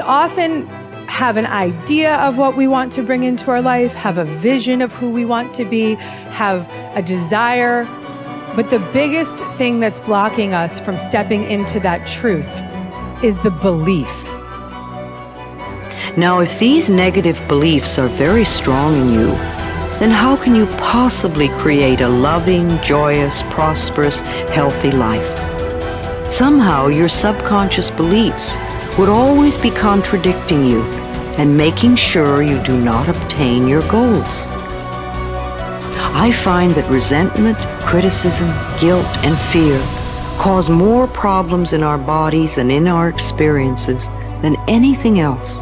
often have an idea of what we want to bring into our life, have a vision of who we want to be, have a desire. But the biggest thing that's blocking us from stepping into that truth is the belief. Now, if these negative beliefs are very strong in you, then how can you possibly create a loving, joyous, prosperous, healthy life? Somehow your subconscious beliefs would always be contradicting you and making sure you do not obtain your goals. I find that resentment, criticism, guilt, and fear cause more problems in our bodies and in our experiences than anything else.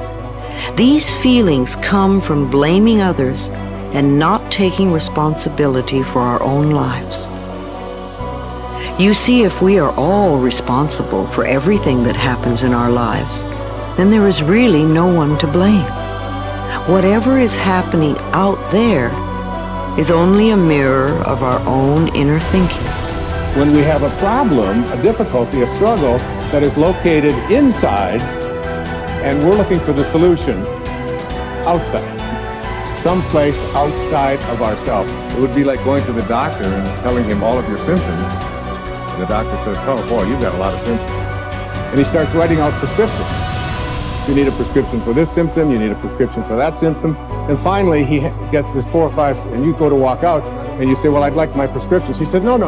These feelings come from blaming others and not taking responsibility for our own lives. You see, if we are all responsible for everything that happens in our lives, then there is really no one to blame. Whatever is happening out there is only a mirror of our own inner thinking. When we have a problem, a difficulty, a struggle that is located inside, and we're looking for the solution outside, someplace outside of ourselves. It would be like going to the doctor and telling him all of your symptoms. And the doctor says, oh boy, you've got a lot of symptoms. And he starts writing out prescriptions. You need a prescription for this symptom, you need a prescription for that symptom. And finally, he gets this 4 or 5, and you go to walk out, and you say, well, I'd like my prescriptions. He said, no,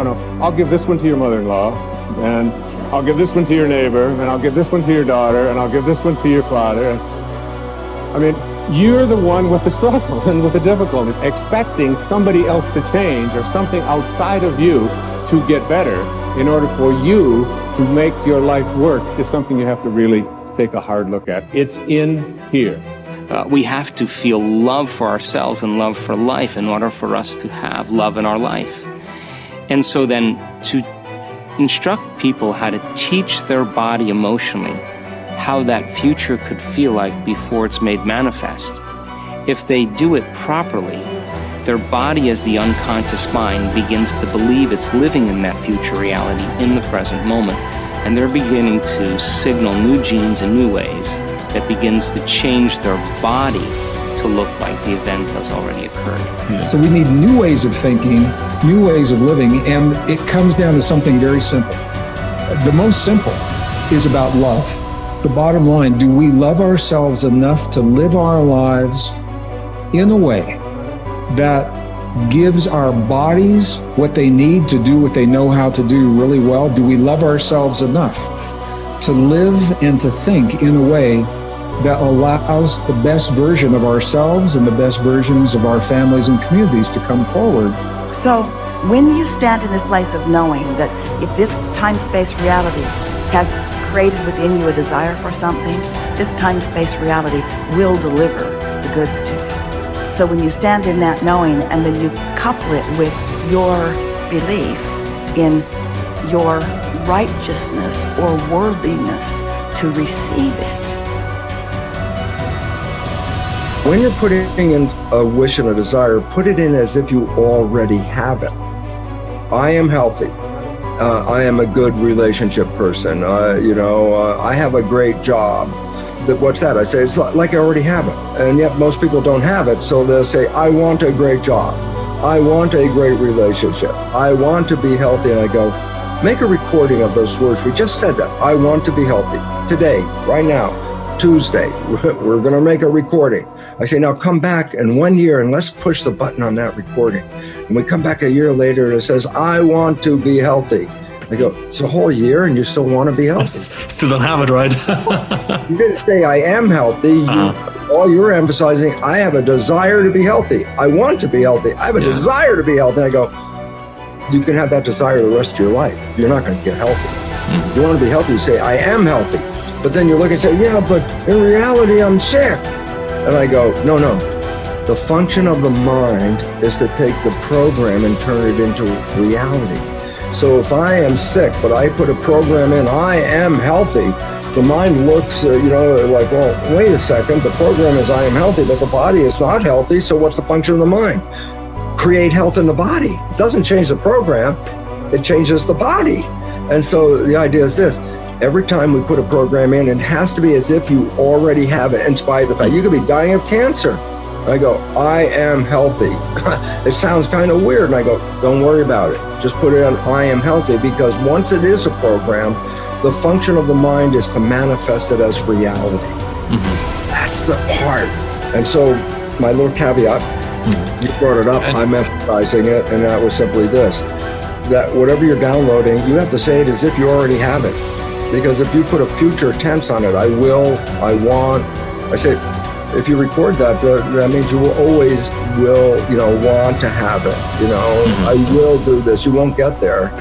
I'll give this one to your mother-in-law, and I'll give this one to your neighbor, and I'll give this one to your daughter, and I'll give this one to your father. I mean, you're the one with the struggles and with the difficulties, expecting somebody else to change or something outside of you to get better in order for you to make your life work is something you have to really take a hard look at. It's in here. We have to feel love for ourselves and love for life in order for us to have love in our life. And so then to instruct people how to teach their body emotionally how that future could feel like before it's made manifest. If they do it properly, their body as the unconscious mind begins to believe it's living in that future reality in the present moment. And they're beginning to signal new genes in new ways that begins to change their body to look like the event has already occurred. Yeah. So we need new ways of thinking, new ways of living, and it comes down to something very simple. The most simple is about love. The bottom line, do we love ourselves enough to live our lives in a way that gives our bodies what they need to do what they know how to do really well? Do we love ourselves enough to live and to think in a way that allows the best version of ourselves and the best versions of our families and communities to come forward? So when you stand in this place of knowing that if this time-space reality has created within you a desire for something, this time-space reality will deliver the goods to you. So when you stand in that knowing and then you couple it with your belief in your righteousness or worthiness to receive it. When you're putting in a wish and a desire, put it in as if you already have it. I am healthy. I am a good relationship person. I have a great job. What's that? I say, it's like I already have it. And yet most people don't have it. So they'll say, I want a great job. I want a great relationship. I want to be healthy. And I go, make a recording of those words. We just said that. I want to be healthy. Today, right now, Tuesday, we're going to make a recording. I say, now come back in 1 year and let's push the button on that recording. And we come back a year later and it says, I want to be healthy. I go, it's a whole year and you still want to be healthy? Still don't have it, right? You didn't say I am healthy. All you're emphasizing, I have a desire to be healthy. I want to be healthy. I have a desire to be healthy. And I go, you can have that desire the rest of your life. You're not going to get healthy. You want to be healthy, you say, I am healthy. But then you look and say, yeah, but in reality, I'm sick. And I go, no. The function of the mind is to take the program and turn it into reality. So if I am sick, but I put a program in, I am healthy, the mind looks, like, well, wait a second, the program is I am healthy, but the body is not healthy, so what's the function of the mind? Create health in the body. It doesn't change the program, it changes the body. And so the idea is this, every time we put a program in, it has to be as if you already have it, in spite of the fact you could be dying of cancer. I go, I am healthy. It sounds kind of weird. And I go, don't worry about it. Just put it on I am healthy, because once it is a program, the function of the mind is to manifest it as reality. That's the part. And so my little caveat, you brought it up, I'm emphasizing it, and that was simply this, that whatever you're downloading, you have to say it as if you already have it. Because if you put a future tense on it, I will, I want, I say, if you record that, that means you will always want to have it. I will do this. You won't get there.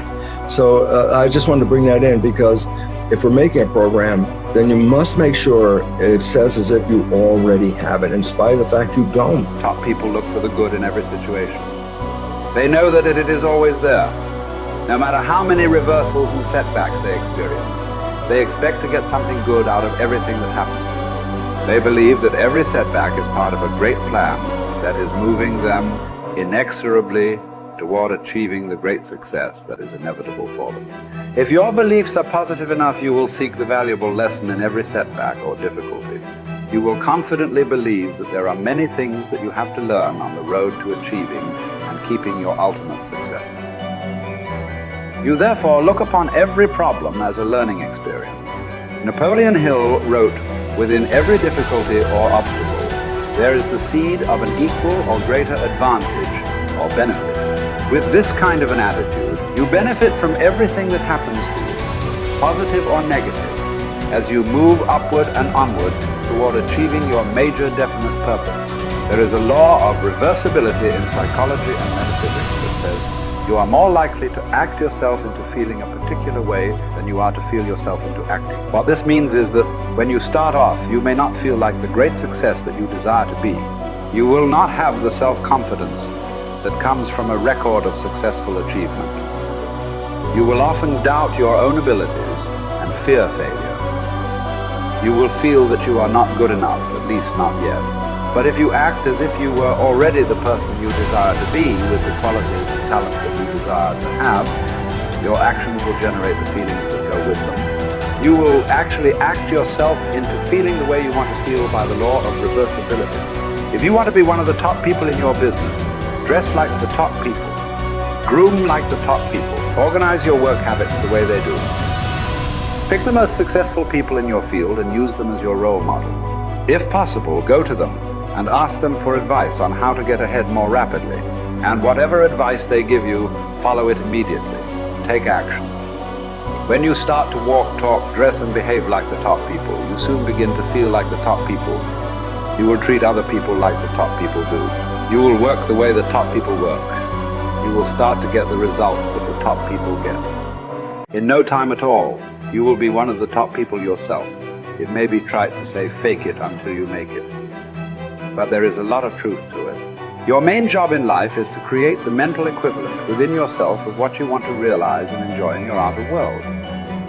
So I just wanted to bring that in, because if we're making a program, then you must make sure it says as if you already have it, in spite of the fact you don't. Top people look for the good in every situation. They know that it is always there. No matter how many reversals and setbacks they experience, they expect to get something good out of everything that happens to them. They believe that every setback is part of a great plan that is moving them inexorably toward achieving the great success that is inevitable for them. If your beliefs are positive enough, you will seek the valuable lesson in every setback or difficulty. You will confidently believe that there are many things that you have to learn on the road to achieving and keeping your ultimate success. You therefore look upon every problem as a learning experience. Napoleon Hill wrote, "Within every difficulty or obstacle, there is the seed of an equal or greater advantage or benefit." With this kind of an attitude, you benefit from everything that happens to you, positive or negative, as you move upward and onward toward achieving your major definite purpose. There is a law of reversibility in psychology and metaphysics that says you are more likely to act yourself into feeling a particular way than you are to feel yourself into acting. What this means is that when you start off, you may not feel like the great success that you desire to be. You will not have the self-confidence that comes from a record of successful achievement. You will often doubt your own abilities and fear failure. You will feel that you are not good enough, at least not yet. But if you act as if you were already the person you desire to be, with the qualities and talents that you desire to have, your actions will generate the feelings that go with them. You will actually act yourself into feeling the way you want to feel by the law of reversibility. If you want to be one of the top people in your business, dress like the top people, groom like the top people, organize your work habits the way they do. Pick the most successful people in your field and use them as your role model. If possible, go to them and ask them for advice on how to get ahead more rapidly. And whatever advice they give you, follow it immediately. Take action. When you start to walk, talk, dress, and behave like the top people, you soon begin to feel like the top people. You will treat other people like the top people do. You will work the way the top people work. You will start to get the results that the top people get. In no time at all, you will be one of the top people yourself. It may be trite to say fake it until you make it, but there is a lot of truth to it. Your main job in life is to create the mental equivalent within yourself of what you want to realize and enjoy in your outer world.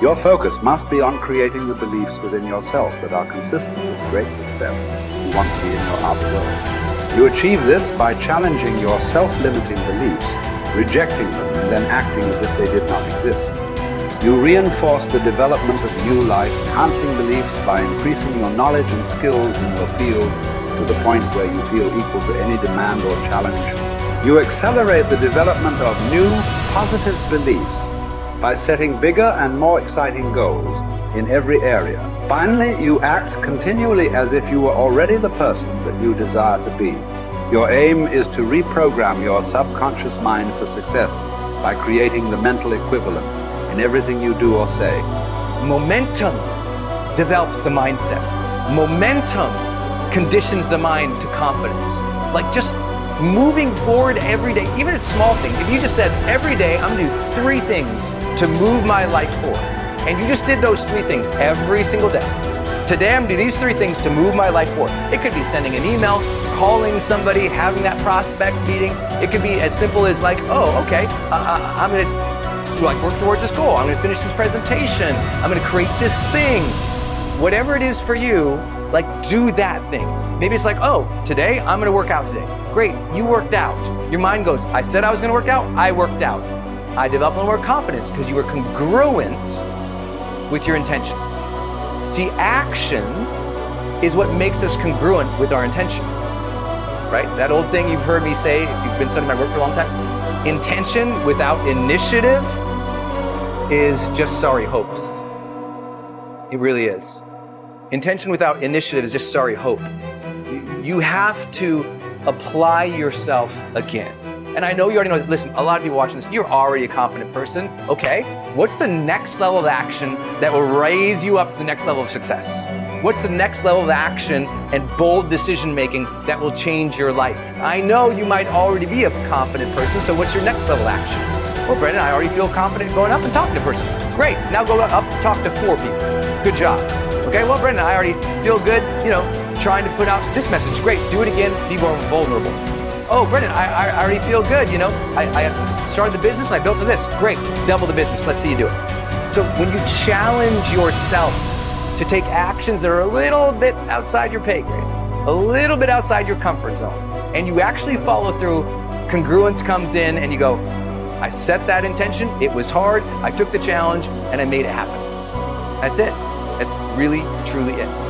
Your focus must be on creating the beliefs within yourself that are consistent with great success you want to be in your outer world. You achieve this by challenging your self-limiting beliefs, rejecting them, and then acting as if they did not exist. You reinforce the development of new life, enhancing beliefs by increasing your knowledge and skills in your field to the point where you feel equal to any demand or challenge. You accelerate the development of new, positive beliefs by setting bigger and more exciting goals in every area. Finally, you act continually as if you were already the person that you desire to be. Your aim is to reprogram your subconscious mind for success by creating the mental equivalent in everything you do or say. Momentum develops the mindset. Momentum conditions the mind to confidence. Like just moving forward every day, even a small thing. If you just said, every day I'm gonna do 3 things to move my life forward, and you just did those 3 things every single day. Today I'm gonna do these 3 things to move my life forward. It could be sending an email, calling somebody, having that prospect meeting. It could be as simple as like, oh, okay, I'm gonna work towards this goal. I'm gonna finish this presentation. I'm gonna create this thing. Whatever it is for you, like do that thing. Maybe it's like, oh, today I'm gonna work out today. Great, you worked out. Your mind goes, I said I was gonna work out, I worked out. I developed a little more confidence because you were congruent with your intentions. See, action is what makes us congruent with our intentions, right? That old thing you've heard me say, if you've been studying my work for a long time, intention without initiative is just sorry hopes. It really is. Intention without initiative is just sorry hope. You have to apply yourself again. And I know you already know this. Listen, a lot of people watching this, you're already a confident person. Okay, what's the next level of action that will raise you up to the next level of success? What's the next level of action and bold decision making that will change your life? I know you might already be a confident person, so what's your next level of action? Well, Brendan, I already feel confident going up and talking to a person. Great, now go up and talk to 4 people. Good job. Okay, well, Brendan, I already feel good, trying to put out this message. Great, do it again, be more vulnerable. Oh, Brendan, I already feel good, I started the business and I built to this. Great, double the business, let's see you do it. So when you challenge yourself to take actions that are a little bit outside your pay grade, a little bit outside your comfort zone, and you actually follow through, congruence comes in and you go, I set that intention, it was hard, I took the challenge, and I made it happen. That's it. That's really, truly it.